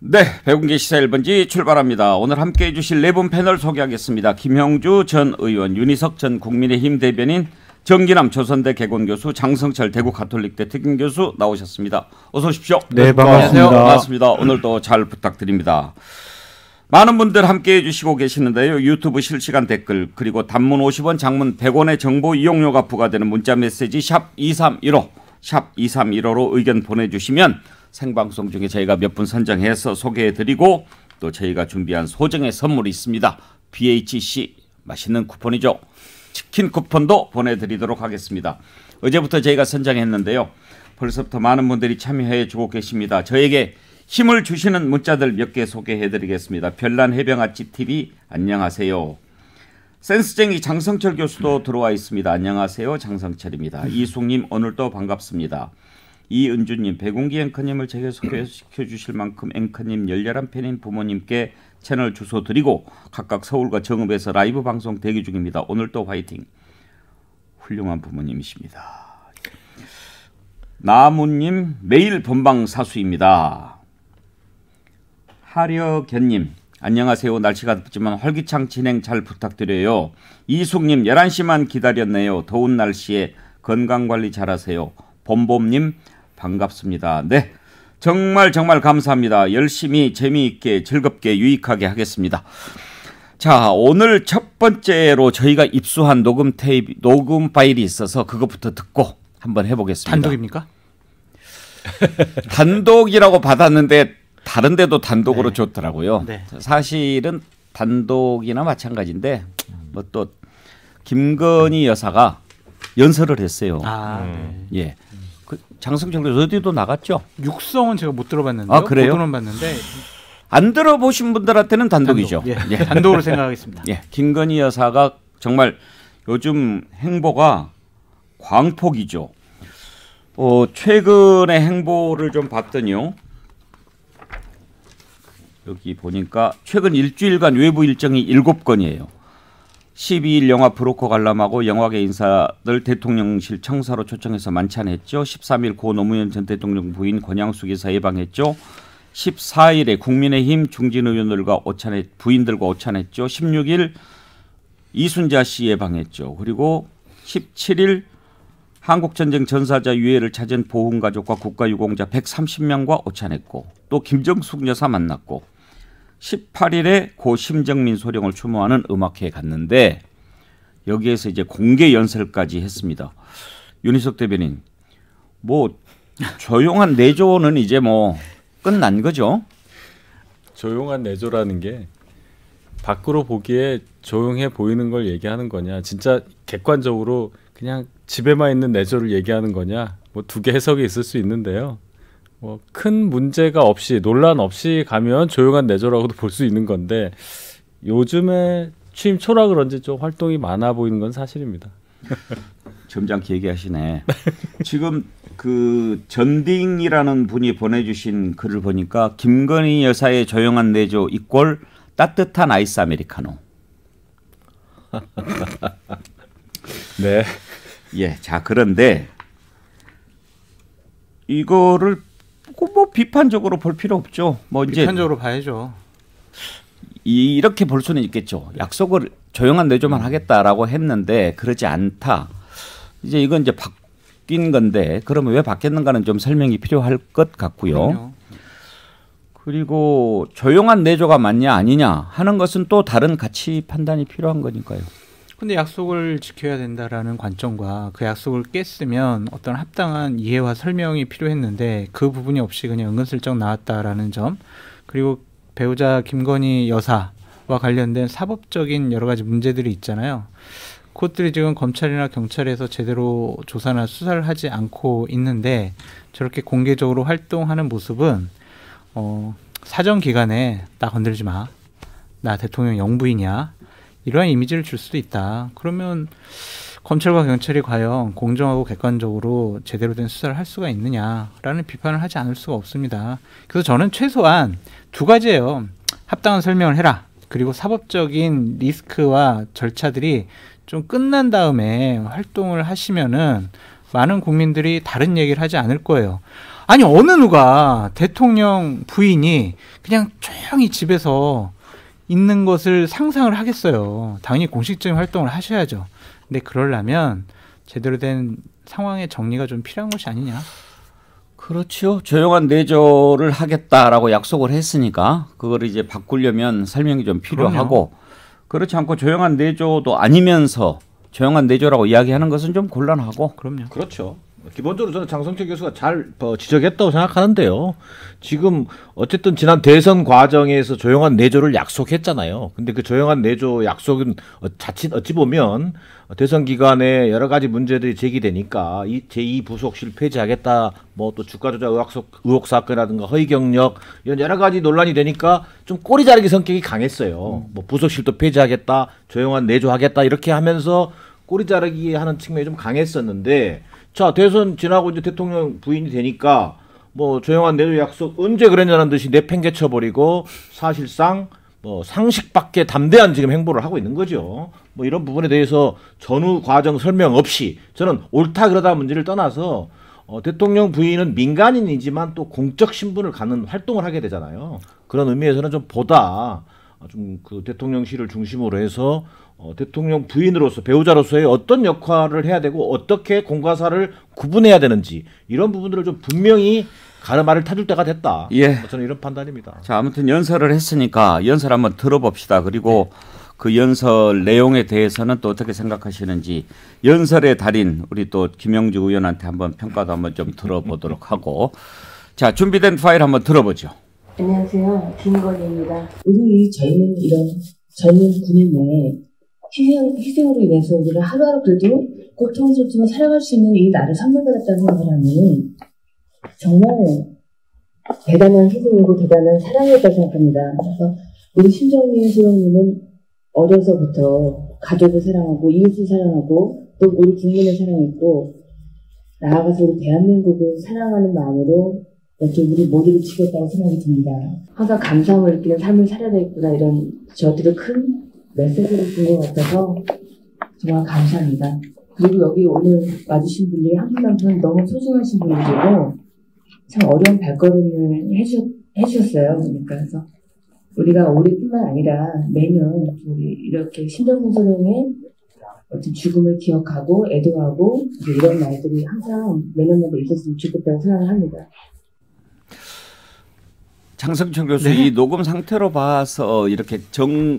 네, 백운기 시사 1번지 출발합니다. 오늘 함께해 주실 네 분 패널 소개하겠습니다. 김형주 전 의원, 윤희석 전 국민의힘 대변인, 정기남 조선대 개건교수, 장성철 대구 가톨릭대 특임교수 나오셨습니다. 어서 오십시오. 네, 반갑습니다. 반갑습니다. 오늘도 잘 부탁드립니다. 많은 분들 함께해 주시고 계시는데요. 유튜브 실시간 댓글 그리고 단문 50원, 장문 100원의 정보 이용료가 부과되는 문자메시지 샵 2315, 샵 2315로 의견 보내주시면 생방송 중에 저희가 몇 분 선정해서 소개해드리고 또 저희가 준비한 소정의 선물이 있습니다. BHC 맛있는 쿠폰이죠. 치킨 쿠폰도 보내드리도록 하겠습니다. 어제부터 저희가 선정했는데요. 벌써부터 많은 분들이 참여해 주고 계십니다. 저에게 힘을 주시는 문자들 몇 개 소개해드리겠습니다. 별난 해병아치 TV 안녕하세요. 센스쟁이 장성철 교수도 들어와 있습니다. 안녕하세요. 장성철입니다. 이숙님 오늘도 반갑습니다. 이은주님, 백운기 앵커님을 제게 소개시켜 주실 만큼 앵커님 열렬한 팬인 부모님께 채널 주소 드리고 각각 서울과 정읍에서 라이브 방송 대기 중입니다. 오늘도 화이팅. 훌륭한 부모님이십니다. 나무님, 매일 본방 사수입니다. 하려견님, 안녕하세요. 날씨가 덥지만 활기찬 진행 잘 부탁드려요. 이숙님, 11시만 기다렸네요. 더운 날씨에 건강관리 잘하세요. 봄봄님, 반갑습니다. 네, 정말 감사합니다. 열심히 재미있게 즐겁게 유익하게 하겠습니다. 자, 오늘 첫 번째로 저희가 입수한 녹음 파일이 있어서 그것부터 듣고 한번 해보겠습니다. 단독입니까? 단독이라고 받았는데 다른 데도 단독으로 줬더라고요. 네. 사실은 단독이나 마찬가지인데 뭐 또 김건희 여사가 연설을 했어요. 예. 장성철 교수 어디도 나갔죠? 육성은 제가 못 들어봤는데요. 아, 그래요? 보도는 봤는데 안 들어보신 분들한테는 단독이죠. 단독. 예. 단독으로 생각하겠습니다. 예. 김건희 여사가 정말 요즘 행보가 광폭이죠. 최근의 행보를 좀 봤더니요. 여기 보니까 최근 일주일간 외부 일정이 7건이에요. 12일 영화 브로커 관람하고 영화계 인사들 대통령실 청사로 초청해서 만찬했죠. 13일 고 노무현 전 대통령 부인 권양숙 여사 예방했죠. 14일에 국민의힘 중진 의원들과 부인들과 오찬했죠. 16일 이순자 씨 예방했죠. 그리고 17일 한국전쟁 전사자 유해를 찾은 보훈가족과 국가유공자 130명과 오찬했고 또 김정숙 여사 만났고 18일에 고 심정민 소령을 추모하는 음악회에 갔는데 여기에서 이제 공개 연설까지 했습니다. 윤희석 대변인, 뭐 조용한 내조는 이제 뭐 끝난 거죠? 조용한 내조라는 게 밖으로 보기에 조용해 보이는 걸 얘기하는 거냐, 진짜 객관적으로 그냥 집에만 있는 내조를 얘기하는 거냐, 뭐 두 개 해석이 있을 수 있는데요. 뭐 큰 문제가 없이 논란 없이 가면 조용한 내조라고도 볼 수 있는 건데 요즘에 취임 초라 그런지 좀 활동이 많아 보이는 건 사실입니다. 점잖게 얘기하시네. 지금 그 전딩이라는 분이 보내주신 글을 보니까 김건희 여사의 조용한 내조 이꼴 따뜻한 아이스 아메리카노. 네. 예, 자 그런데 이거를 뭐 비판적으로 볼 필요 없죠. 뭐 이제 비판적으로 봐야죠. 이렇게 볼 수는 있겠죠. 약속을 조용한 내조만 하겠다라고 했는데 그러지 않다. 이제 이건 이제 바뀐 건데 그러면 왜 바뀌었는가는 좀 설명이 필요할 것 같고요. 그럼요. 그리고 조용한 내조가 맞냐 아니냐 하는 것은 또 다른 가치 판단이 필요한 거니까요. 근데 약속을 지켜야 된다라는 관점과 그 약속을 깼으면 어떤 합당한 이해와 설명이 필요했는데 그 부분이 없이 그냥 은근슬쩍 나왔다라는 점, 그리고 배우자 김건희 여사와 관련된 사법적인 여러 가지 문제들이 있잖아요. 그것들이 지금 검찰이나 경찰에서 제대로 조사나 수사를 하지 않고 있는데 저렇게 공개적으로 활동하는 모습은 사정기간에 나 건들지 마, 나 대통령 영부인이야, 이러한 이미지를 줄 수도 있다. 그러면 검찰과 경찰이 과연 공정하고 객관적으로 제대로 된 수사를 할 수가 있느냐라는 비판을 하지 않을 수가 없습니다. 그래서 저는 최소한 두 가지예요. 합당한 설명을 해라. 그리고 사법적인 리스크와 절차들이 좀 끝난 다음에 활동을 하시면은 많은 국민들이 다른 얘기를 하지 않을 거예요. 아니 어느 누가 대통령 부인이 그냥 조용히 집에서 있는 것을 상상을 하겠어요. 당연히 공식적인 활동을 하셔야죠. 근데 그러려면 제대로 된 상황의 정리가 좀 필요한 것이 아니냐. 그렇죠. 조용한 내조를 하겠다라고 약속을 했으니까 그걸 이제 바꾸려면 설명이 좀 필요하고 그럼요. 그렇지 않고 조용한 내조도 아니면서 조용한 내조라고 이야기하는 것은 좀 곤란하고. 그럼요. 그렇죠. 기본적으로 저는 장성철 교수가 잘 지적했다고 생각하는데요. 지금 어쨌든 지난 대선 과정에서 조용한 내조를 약속했잖아요. 근데 그 조용한 내조 약속은 자칫 어찌 보면 대선 기간에 여러 가지 문제들이 제기되니까 이 제2 부속실 폐지하겠다, 뭐 또 주가 조작 의혹 사건이라든가 허위 경력 이런 여러 가지 논란이 되니까 좀 꼬리 자르기 성격이 강했어요. 뭐 부속실도 폐지하겠다, 조용한 내조하겠다 이렇게 하면서 꼬리 자르기 하는 측면이 좀 강했었는데. 자, 대선 지나고 이제 대통령 부인이 되니까 뭐 조용한 내조 약속 언제 그랬냐는 듯이 내팽개쳐버리고 사실상 뭐 상식밖에 담대한 지금 행보를 하고 있는 거죠. 뭐 이런 부분에 대해서 전후 과정 설명 없이 저는 옳다 그러다 문제를 떠나서 대통령 부인은 민간인이지만 또 공적 신분을 갖는 활동을 하게 되잖아요. 그런 의미에서는 좀 보다 좀 그 대통령실을 중심으로 해서 대통령 부인으로서 배우자로서의 어떤 역할을 해야 되고 어떻게 공과사를 구분해야 되는지 이런 부분들을 좀 분명히 가르마를 타줄 때가 됐다. 예. 저는 이런 판단입니다. 자, 아무튼 연설을 했으니까 연설 한번 들어봅시다. 그리고 그 연설 내용에 대해서는 또 어떻게 생각하시는지 연설의 달인 우리 또 김영주 의원한테 한번 평가도 한번 좀 들어보도록 하고. 자, 준비된 파일 한번 들어보죠. 안녕하세요. 김건희입니다. 우리 젊은 이런 젊은 군인의 희생으로 인해서 우리가 하루하루 그래도 고통스럽지만 살아갈 수 있는 이 나를 선물받았다는 생각을 하면 정말 대단한 희생이고 대단한 사랑이었다고 생각합니다. 그래서 우리 심정민 소장님은 어려서부터 가족을 사랑하고 이웃을 사랑하고 또 우리 국민을 사랑했고 나아가서 우리 대한민국을 사랑하는 마음으로 이렇게 우리 모두를 지켰다고 생각이 듭니다. 항상 감사함을 느끼는 삶을 살아야 되겠구나 이런 저한테도 큰 메시지를 준 것 같아서 정말 감사합니다. 그리고 여기 오늘 와주신 분들이 한 분 한 분 너무 소중하신 분들이고 참 어려운 발걸음을 해주셨어요. 그러니까 그래서 우리가 올해뿐만 아니라 매년 우리 이렇게 심정민 소령의 어떤 죽음을 기억하고 애도하고 이런 날들이 항상 매년마다 있었으면 좋겠다고 생각을 합니다. 장성철 교수, 네. 이 녹음 상태로 봐서 이렇게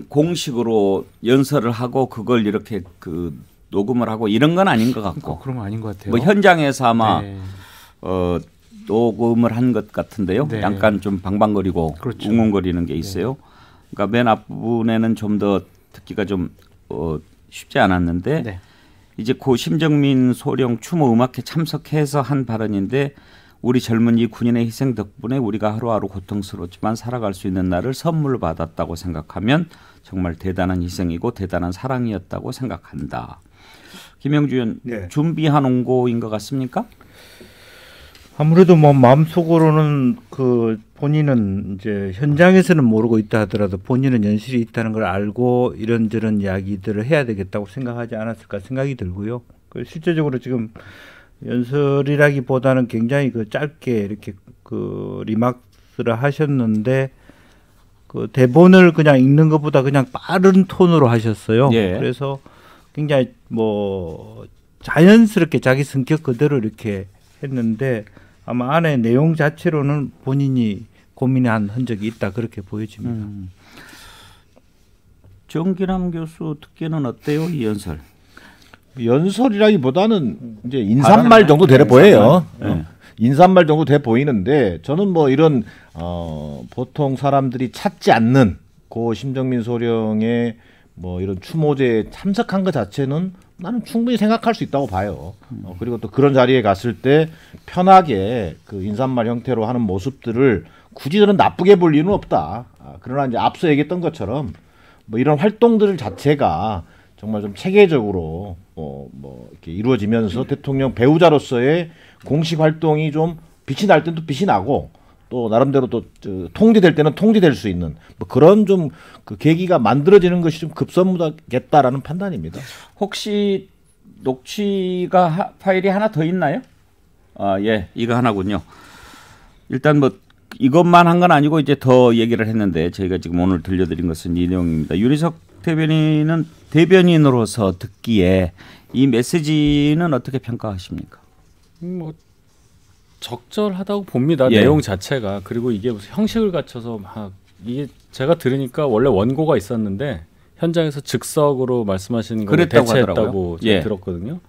공식으로 연설을 하고 그걸 이렇게 그 녹음을 하고 이런 건 아닌 것 같고 그런 거 아닌 것 같아요. 뭐 현장에서 아마 네. 녹음을 한 것 같은데요. 네. 약간 좀 방방거리고 그렇죠. 웅웅거리는 게 있어요. 그러니까 맨 앞부분에는 좀 더 듣기가 좀 쉽지 않았는데 네. 이제 고 심정민 소령 추모 음악회 참석해서 한 발언인데 우리 젊은이 군인의 희생 덕분에 우리가 하루하루 고통스럽지만 살아갈 수 있는 날을 선물로 받았다고 생각하면 정말 대단한 희생이고 대단한 사랑이었다고 생각한다. 김영주 의원, 네. 준비한 원고인 것 같습니까? 아무래도 뭐 마음속으로는 그 본인은 이제 현장에서는 모르고 있다 하더라도 본인은 연실이 있다는 걸 알고 이런저런 이야기들을 해야 되겠다고 생각하지 않았을까 생각이 들고요. 그 실제적으로 지금 연설이라기보다는 굉장히 그 짧게 이렇게 그 리막스를 하셨는데 그 대본을 그냥 읽는 것보다 그냥 빠른 톤으로 하셨어요. 예. 그래서 굉장히 뭐 자연스럽게 자기 성격 그대로 이렇게 했는데 아마 안에 내용 자체로는 본인이 고민한 흔적이 있다 그렇게 보여집니다. 정기남 교수 듣기는 어때요, 이 연설? 연설이라기보다는 이제 인사말 정도 되려 보여요. 네. 인사말 정도 돼 보이는데 저는 뭐 이런 보통 사람들이 찾지 않는 고 심정민 소령의 뭐 이런 추모제에 참석한 것 자체는 나는 충분히 생각할 수 있다고 봐요. 그리고 또 그런 자리에 갔을 때 편하게 그 인사말 형태로 하는 모습들을 굳이 저는 나쁘게 볼 이유는 없다. 그러나 이제 앞서 얘기했던 것처럼 뭐 이런 활동들 자체가 정말 좀 체계적으로 뭐 이렇게 이루어지면서 대통령 배우자로서의 공식 활동이 좀 빛이 날 때는 또 빛이 나고 또 나름대로 또 통제될 때는 통제될 수 있는 뭐 그런 좀 그 계기가 만들어지는 것이 좀 급선무겠다라는 판단입니다. 혹시 녹취가 파일이 하나 더 있나요? 아, 예, 이거 하나군요. 일단 뭐 이것만 한 건 아니고 이제 더 얘기를 했는데 저희가 지금 오늘 들려드린 것은 이 내용입니다. 윤희석 대변인은 대변인으로서 듣기에 이 메시지는 어떻게 평가하십니까? 뭐 적절하다고 봅니다. 예. 내용 자체가. 그리고 이게 무슨 형식을 갖춰서 막 이게 제가 들으니까 원래 원고가 있었는데 현장에서 즉석으로 말씀하시는 걸 그랬다고 대체했다고 하더라고요. 제가 예. 들었거든요.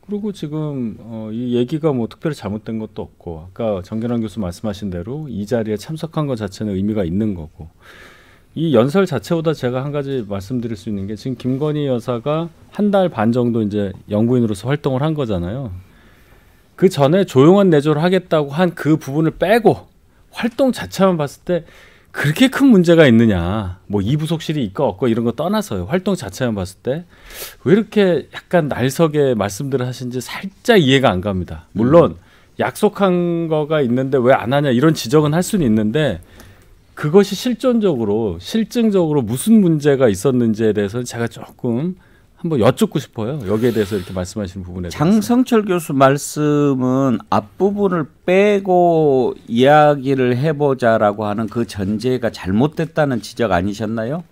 그리고 지금 이 얘기가 뭐 특별히 잘못된 것도 없고 아까 정경환 교수 말씀하신 대로 이 자리에 참석한 것 자체는 의미가 있는 거고 이 연설 자체보다 제가 한 가지 말씀드릴 수 있는 게 지금 김건희 여사가 한 달 반 정도 이제 영부인으로서 활동을 한 거잖아요. 그 전에 조용한 내조를 하겠다고 한 그 부분을 빼고 활동 자체만 봤을 때 그렇게 큰 문제가 있느냐. 뭐 이부속실이 있고 없고 이런 거 떠나서요. 활동 자체만 봤을 때 왜 이렇게 약간 날석에 말씀들을 하신지 살짝 이해가 안 갑니다. 물론 약속한 거가 있는데 왜 안 하냐 이런 지적은 할 수는 있는데 그것이 실증적으로 무슨 문제가 있었는지에 대해서는 제가 조금 한번 여쭙고 싶어요. 여기에 대해서 이렇게 말씀하시는 부분에 대해서. 장성철 교수 말씀은 앞부분을 빼고 이야기를 해보자라고 하는 그 전제가 잘못됐다는 지적 아니셨나요?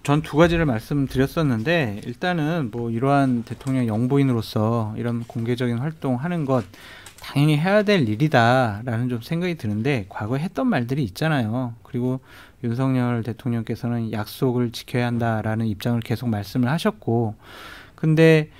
전 두 가지를 말씀드렸었는데 일단은 뭐 이러한 대통령 영부인으로서 이런 공개적인 활동하는 것 당연히 해야 될 일이다라는 좀 생각이 드는데 과거에 했던 말들이 있잖아요. 그리고 윤석열 대통령께서는 약속을 지켜야 한다라는 입장을 계속 말씀을 하셨고 근데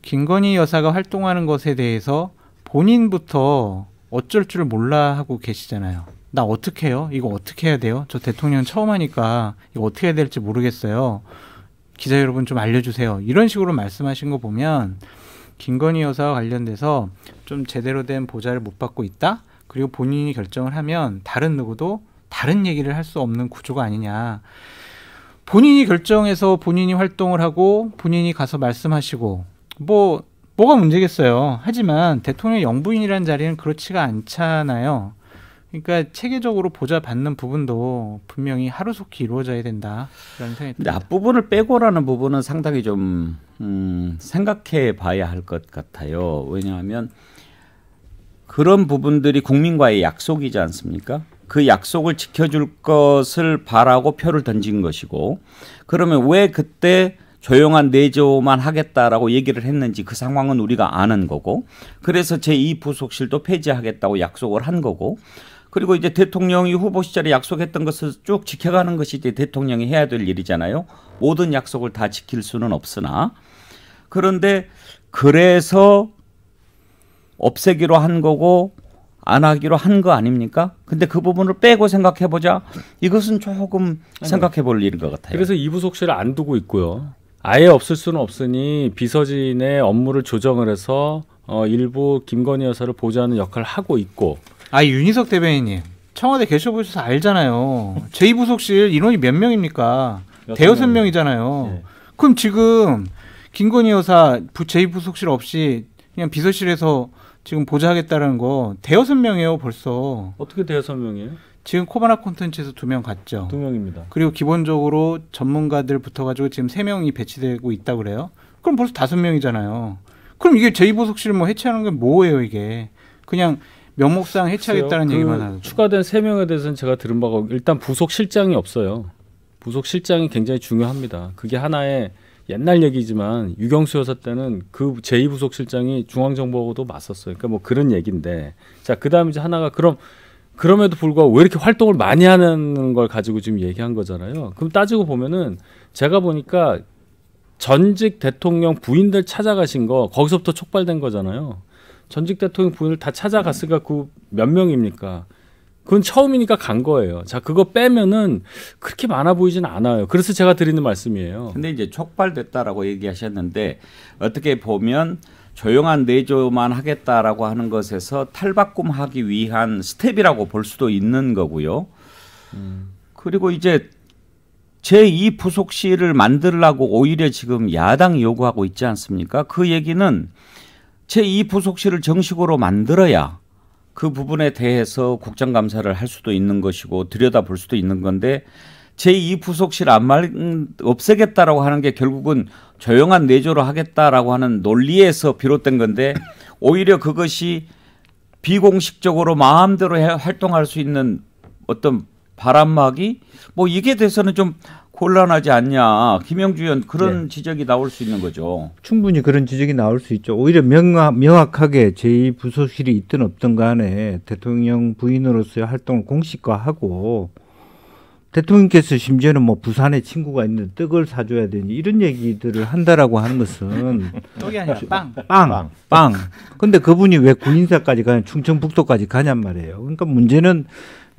김건희 여사가 활동하는 것에 대해서 본인부터 어쩔 줄 몰라 하고 계시잖아요. 나 어떻게 해요? 이거 어떻게 해야 돼요? 저 대통령 처음 하니까 이거 어떻게 해야 될지 모르겠어요. 기자 여러분 좀 알려주세요. 이런 식으로 말씀하신 거 보면 김건희 여사와 관련돼서 좀 제대로 된 보좌를 못 받고 있다. 그리고 본인이 결정을 하면 다른 누구도 다른 얘기를 할 수 없는 구조가 아니냐. 본인이 결정해서 본인이 활동을 하고 본인이 가서 말씀하시고 뭐가 문제겠어요. 하지만 대통령 영부인이라는 자리는 그렇지가 않잖아요. 그러니까 체계적으로 보좌 받는 부분도 분명히 하루속히 이루어져야 된다라는 생각이 근데 듭니다. 앞부분을 빼고라는 부분은 상당히 좀 생각해 봐야 할 것 같아요. 왜냐하면 그런 부분들이 국민과의 약속이지 않습니까? 그 약속을 지켜줄 것을 바라고 표를 던진 것이고 그러면 왜 그때 조용한 내조만 하겠다라고 얘기를 했는지 그 상황은 우리가 아는 거고 그래서 제2부속실도 폐지하겠다고 약속을 한 거고 그리고 이제 대통령이 후보 시절에 약속했던 것을 쭉 지켜가는 것이 이제 대통령이 해야 될 일이잖아요. 모든 약속을 다 지킬 수는 없으나 그런데 그래서 없애기로 한 거고 안 하기로 한 거 아닙니까? 근데 그 부분을 빼고 생각해보자. 이것은 조금 생각해 볼 일인 것 같아요. 그래서 이부속실을 안 두고 있고요. 아예 없을 수는 없으니 비서진의 업무를 조정을 해서 일부 김건희 여사를 보좌하는 역할을 하고 있고 윤희석 대변인님 청와대 계셔보셔서 알잖아요. 제2부속실 인원이 몇 명입니까? 대여섯 명이잖아요. 예. 그럼 지금 김건희 여사 제2부속실 없이 그냥 비서실에서 지금 보좌하겠다는 거 대여섯 명이에요 벌써. 어떻게 대여섯 명이에요? 지금 코바나 콘텐츠에서 2명 갔죠. 2명입니다. 그리고 기본적으로 전문가들 붙어가지고 지금 3명이 배치되고 있다고 그래요. 그럼 벌써 5명이잖아요. 그럼 이게 제2부속실 뭐 해체하는 게 뭐예요 이게. 그냥 명목상 해체하겠다는 얘기만 하는. 추가된 3명에 대해서는 제가 들은 바가 일단 부속실장이 없어요. 부속실장이 굉장히 중요합니다. 그게 하나의 옛날 얘기지만 유경수 여사 때는 그 제2부속실장이 중앙정보하고도 맞섰어요. 그러니까 뭐 그런 얘기인데 자 그다음 이제 하나가 그럼에도 불구하고 왜 이렇게 활동을 많이 하는 걸 가지고 지금 얘기한 거잖아요. 그럼 따지고 보면은 제가 보니까 전직 대통령 부인들 찾아가신 거 거기서부터 촉발된 거잖아요. 전직 대통령 부인을 다 찾아갔으니까 그 몇 명입니까? 그건 처음이니까 간 거예요. 자, 그거 빼면은 그렇게 많아 보이지는 않아요. 그래서 제가 드리는 말씀이에요. 근데 이제 촉발됐다라고 얘기하셨는데 어떻게 보면 조용한 내조만 하겠다라고 하는 것에서 탈바꿈하기 위한 스텝이라고 볼 수도 있는 거고요. 그리고 이제 제2부속실을 만들려고 오히려 지금 야당이 요구하고 있지 않습니까? 그 얘기는 제2부속실을 정식으로 만들어야 그 부분에 대해서 국정감사를 할 수도 있는 것이고 들여다볼 수도 있는 건데 제2부속실 없애겠다라고 하는 게 결국은 조용한 내조로 하겠다라고 하는 논리에서 비롯된 건데 오히려 그것이 비공식적으로 마음대로 활동할 수 있는 어떤 바람막이 뭐 이게 돼서는 좀 곤란하지 않냐. 김영주 의원 그런 지적이 나올 수 있는 거죠. 충분히 그런 지적이 나올 수 있죠. 오히려 명확하게 제2부속실이 있든 없든 간에 대통령 부인으로서의 활동을 공식화하고 대통령께서 심지어는 뭐 부산에 친구가 있는데 떡을 사줘야 되니 이런 얘기들을 한다라고 하는 것은 떡이 아니라 빵. 근데 그분이 왜 군인사까지 가냐, 충청북도까지 가냔 말이에요. 그러니까 문제는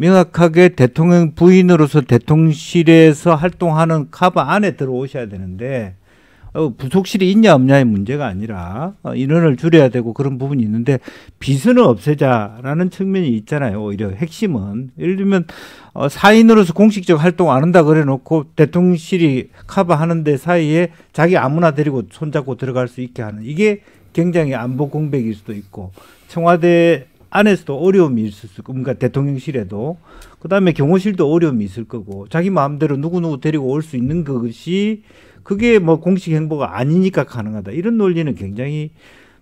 명확하게 대통령 부인으로서 대통령실에서 활동하는 카바 안에 들어오셔야 되는데 부속실이 있냐 없냐의 문제가 아니라 인원을 줄여야 되고 그런 부분이 있는데 비선을 없애자라는 측면이 있잖아요. 오히려 핵심은 예를 들면 사인으로서 공식적 활동 안 한다 그래 놓고 대통령실이 커버하는 데 사이에 자기 아무나 데리고 손잡고 들어갈 수 있게 하는 이게 굉장히 안보 공백일 수도 있고 청와대 안에서도 어려움이 있을 수 있고 그러니까 대통령실에도 그다음에 경호실도 어려움이 있을 거고 자기 마음대로 누구누구 데리고 올 수 있는 것이 그게 뭐 공식 행보가 아니니까 가능하다. 이런 논리는 굉장히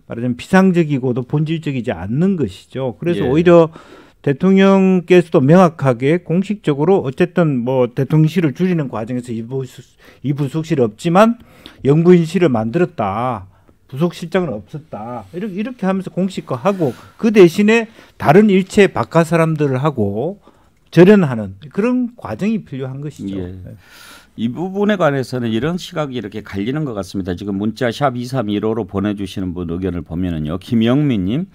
말하자면 비상적이고도 본질적이지 않는 것이죠. 그래서 오히려 대통령께서도 명확하게 공식적으로 어쨌든 뭐 대통령실을 줄이는 과정에서 이부속실이 없지만 영부인실을 만들었다. 부속실장은 없었다. 이렇게 하면서 공식화하고 그 대신에 다른 일체 바깥 사람들을 하고 절연하는 그런 과정이 필요한 것이죠. 예. 이 부분에 관해서는 이런 시각이 이렇게 갈리는 것 같습니다. 지금 문자 샵 2315로 보내주시는 분 의견을 보면은요. 김영민님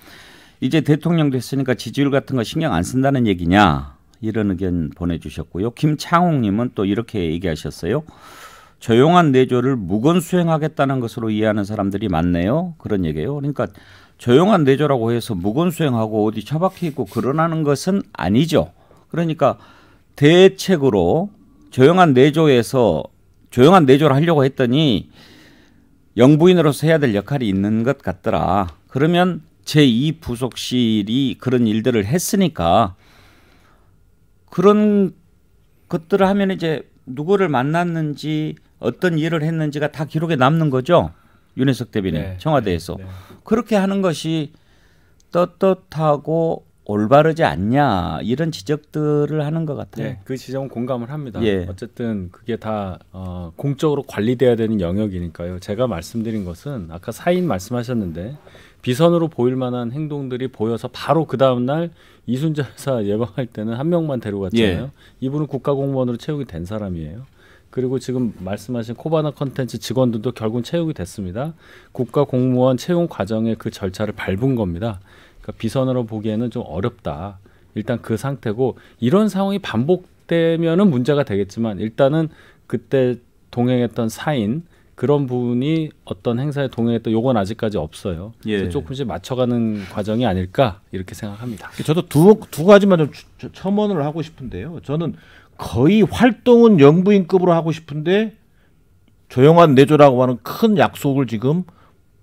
이제 대통령 됐으니까 지지율 같은 거 신경 안 쓴다는 얘기냐 이런 의견 보내주셨고요. 김창홍님은 또 이렇게 얘기하셨어요. 조용한 내조를 무건 수행하겠다는 것으로 이해하는 사람들이 많네요. 그런 얘기예요. 그러니까 조용한 내조라고 해서 무건 수행하고 어디 처박혀 있고 그러는 것은 아니죠. 그러니까 대책으로 조용한 내조에서 조용한 내조를 하려고 했더니 영부인으로서 해야 될 역할이 있는 것 같더라. 그러면 제2부속실이 그런 일들을 했으니까 그런 것들을 하면 이제 누구를 만났는지 어떤 일을 했는지가 다 기록에 남는 거죠. 윤혜석 대변인 청와대에서. 그렇게 하는 것이 떳떳하고 올바르지 않냐 이런 지적들을 하는 것 같아요. 네, 그 지적은 공감을 합니다. 어쨌든 그게 다 공적으로 관리돼야 되는 영역이니까요. 제가 말씀드린 것은 아까 사인 말씀하셨는데 비선으로 보일 만한 행동들이 보여서 바로 그 다음 날 이순재 여사 예방할 때는 한 명만 데려갔잖아요. 이분은 국가공무원으로 채용이 된 사람이에요. 그리고 지금 말씀하신 코바나 컨텐츠 직원들도 결국은 채용이 됐습니다. 국가공무원 채용 과정의 그 절차를 밟은 겁니다. 그러니까 비선으로 보기에는 좀 어렵다. 일단 그 상태고 이런 상황이 반복되면은 문제가 되겠지만 일단은 그때 동행했던 사인 그런 부분이 어떤 행사에 동행했던 요건 아직까지 없어요. 그래서 조금씩 맞춰가는 과정이 아닐까 이렇게 생각합니다. 저도 두 가지만 좀 첨언을 하고 싶은데요. 저는 거의 활동은 영부인급으로 하고 싶은데 조용한 내조라고 하는 큰 약속을 지금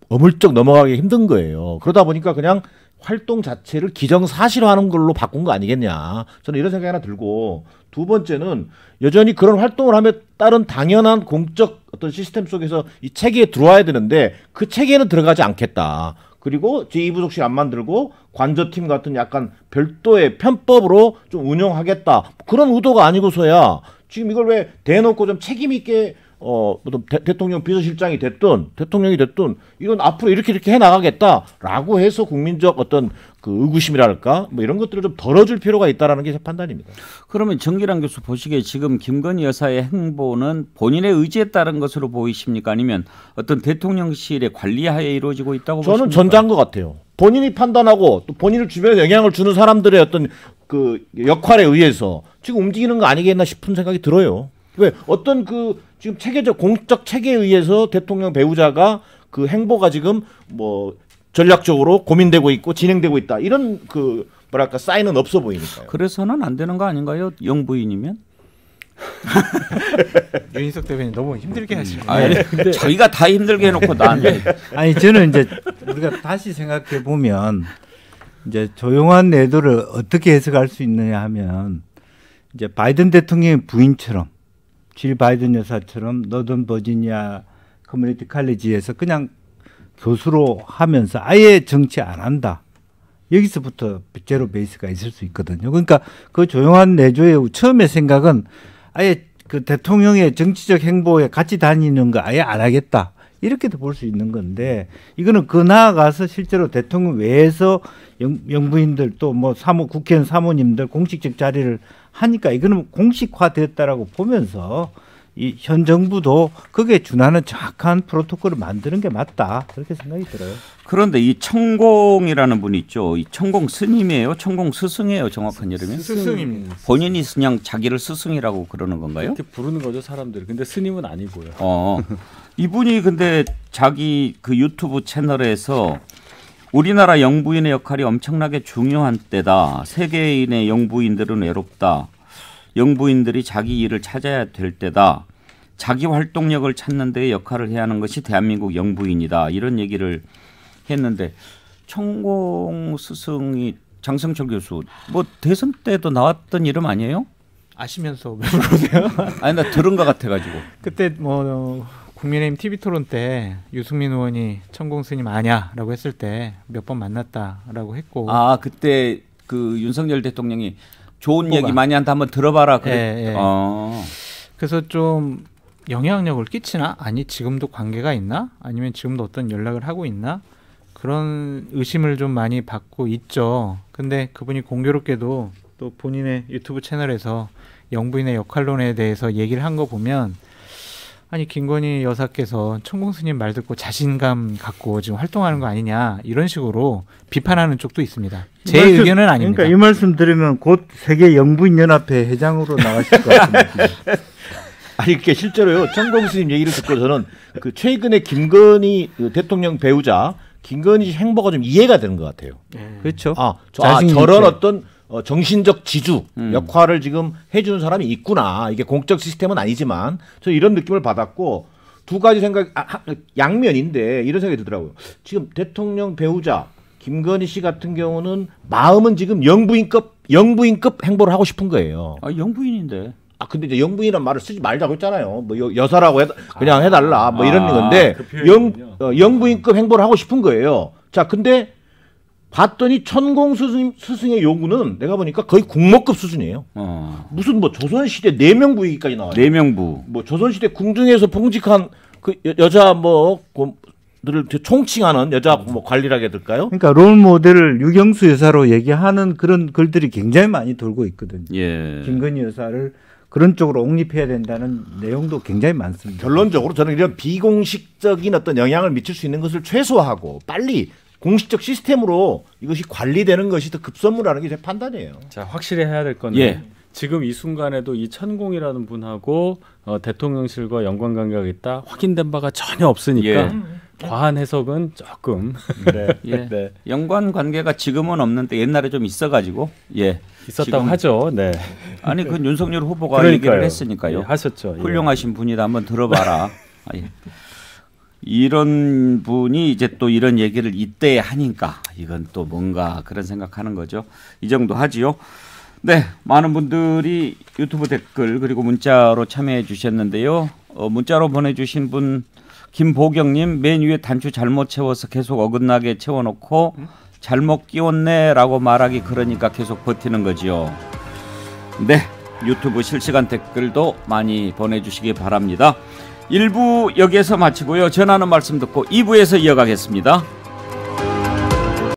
어물쩍 넘어가기 힘든 거예요. 그러다 보니까 그냥 활동 자체를 기정사실화하는 걸로 바꾼 거 아니겠냐. 저는 이런 생각이 하나 들고 두 번째는 여전히 그런 활동을 하며 따른 당연한 공적 어떤 시스템 속에서 이 체계에 들어와야 되는데 그 체계에는 들어가지 않겠다. 그리고 제2부속실 안 만들고 관저팀 같은 약간 별도의 편법으로 좀 운영하겠다. 그런 의도가 아니고서야 지금 이걸 왜 대놓고 좀 책임 있게 대통령 비서실장이 됐든 대통령이 됐든 이건 앞으로 이렇게 해나가겠다라고 해서 국민적 어떤 그 의구심이랄까 뭐 이런 것들을 좀 덜어줄 필요가 있다라는 게 제 판단입니다. 그러면 정기란 교수 보시기에 지금 김건희 여사의 행보는 본인의 의지에 따른 것으로 보이십니까? 아니면 어떤 대통령실의 관리하에 이루어지고 있다고 보십니까? 저는 전자인 것 같아요. 본인이 판단하고 또 본인을 주변에 영향을 주는 사람들의 어떤 그 역할에 의해서 지금 움직이는 거 아니겠나 싶은 생각이 들어요. 왜 어떤 그 지금 체계적 공적 체계에 의해서 대통령 배우자가 그 행보가 지금 뭐 전략적으로 고민되고 있고 진행되고 있다 이런 그 뭐랄까 사인은 없어 보이니까요. 그래서는 안 되는 거 아닌가요? 영부인이면? 윤희석 대변인 너무 힘들게 하시네요. 아니, 근데 저희가 다 힘들게 해놓고 나한테 아니 저는 이제 우리가 다시 생각해 보면 이제 조용한 내도를 어떻게 해석할 수 있느냐 하면 이제 바이든 대통령의 부인처럼 질 바이든 여사처럼 노던 버지니아 커뮤니티 칼리지에서 그냥 교수로 하면서 아예 정치 안 한다. 여기서부터 제로 베이스가 있을 수 있거든요. 그러니까 그 조용한 내조의 처음에 생각은 아예 그 대통령의 정치적 행보에 같이 다니는 거 아예 안 하겠다. 이렇게도 볼 수 있는 건데 이거는 그 나아가서 실제로 대통령 외에서 영부인들 또 뭐 국회의원 사모님들 공식적 자리를 하니까 이거는 공식화됐다라고 보면서 이 현 정부도 거기에 준하는 정확한 프로토콜을 만드는 게 맞다 그렇게 생각이 들어요. 그런데 이 천공이라는 분이 있죠. 이 천공 스님이에요? 천공 스승이에요? 정확한 이름이? 스승입니다. 본인이 그냥 자기를 스승이라고 그러는 건가요? 이렇게 부르는 거죠 사람들. 근데 스님은 아니고요. 이분이 근데 자기 그 유튜브 채널에서 우리나라 영부인의 역할이 엄청나게 중요한 때다. 세계인의 영부인들은 외롭다. 영부인들이 자기 일을 찾아야 될 때다. 자기 활동력을 찾는 데 역할을 해야 하는 것이 대한민국 영부인이다. 이런 얘기를 했는데 천공 스승이 장성철 교수 뭐 대선 때도 나왔던 이름 아니에요? 아시면서 왜 그러세요? 아니 나 들은 것 같아가지고. 그때 뭐 국민의힘 TV 토론 때 유승민 의원이 천공 스님 아냐라고 했을 때 몇 번 만났다라고 했고. 아 그때 그 윤석열 대통령이 좋은 얘기 많이 한다 한번 들어봐라. 그래. 예. 그래서 좀 영향력을 끼치나? 아니 지금도 관계가 있나? 아니면 지금도 어떤 연락을 하고 있나? 그런 의심을 좀 많이 받고 있죠. 근데 그분이 공교롭게도 또 본인의 유튜브 채널에서 영부인의 역할론에 대해서 얘기를 한 거 보면 아니 김건희 여사께서 천공 스님 말 듣고 자신감 갖고 지금 활동하는 거 아니냐 이런 식으로 비판하는 쪽도 있습니다. 제 의견은 아닙니다. 그러니까 이 말씀 들으면 곧 세계 영부인 연합회 회장으로 나가실 것 같습니다. 아니 그게 실제로요. 천공 스님 얘기를 듣고 저는 그 최근에 김건희 대통령 배우자 김건희 행보가 좀 이해가 되는 것 같아요. 그렇죠. 저런 어떤 정신적 지주 역할을 지금 해주는 사람이 있구나. 이게 공적 시스템은 아니지만 저 이런 느낌을 받았고 두 가지 생각 양면인데 이런 생각이 들더라고요. 지금 대통령 배우자 김건희 씨 같은 경우는 마음은 지금 영부인급 행보를 하고 싶은 거예요. 아 영부인인데. 근데 이제 영부인이라는 말을 쓰지 말자고 했잖아요. 뭐 여사라고 그냥 해달라 뭐 이런 건데 영부인급 행보를 하고 싶은 거예요. 자, 근데 봤더니 천공 스승의 요구는 내가 보니까 거의 국모급 수준이에요. 무슨 뭐 조선시대 내명부 얘기까지 나와요. 내명부. 뭐 조선시대 궁중에서 봉직한 그 여자 들을 총칭하는 여자 뭐 관리라게 해야 될까요? 그러니까 롤 모델을 유경수 여사로 얘기하는 그런 글들이 굉장히 많이 돌고 있거든요. 예. 김건희 여사를 그런 쪽으로 옹립해야 된다는 내용도 굉장히 많습니다. 결론적으로 저는 이런 비공식적인 어떤 영향을 미칠 수 있는 것을 최소화하고 빨리 공식적 시스템으로 이것이 관리되는 것이 더 급선무라는 게 제 판단이에요. 자, 확실히 해야 될 건데 지금 이 순간에도 이 천공이라는 분하고 대통령실과 연관관계가 있다 확인된 바가 전혀 없으니까 과한 해석은 조금 네. 연관관계가 지금은 없는데 옛날에 좀 있어가지고 있었다고 하죠. 네. 아니 그 윤석열 후보가 그러니까요. 얘기를 했으니까요. 하셨죠. 훌륭하신 분이다 한번 들어봐라. 이런 분이 이제 또 이런 얘기를 이때 하니까 이건 또 뭔가 그런 생각하는 거죠. 이 정도 하지요. 네, 많은 분들이 유튜브 댓글 그리고 문자로 참여해 주셨는데요. 문자로 보내주신 분 김보경님 맨 위에 단추 잘못 채워서 계속 어긋나게 채워놓고 잘못 끼웠네라고 말하기 그러니까 계속 버티는 거지요. 네, 유튜브 실시간 댓글도 많이 보내주시기 바랍니다. 1부 여기에서 마치고요. 전하는 말씀 듣고 2부에서 이어가겠습니다.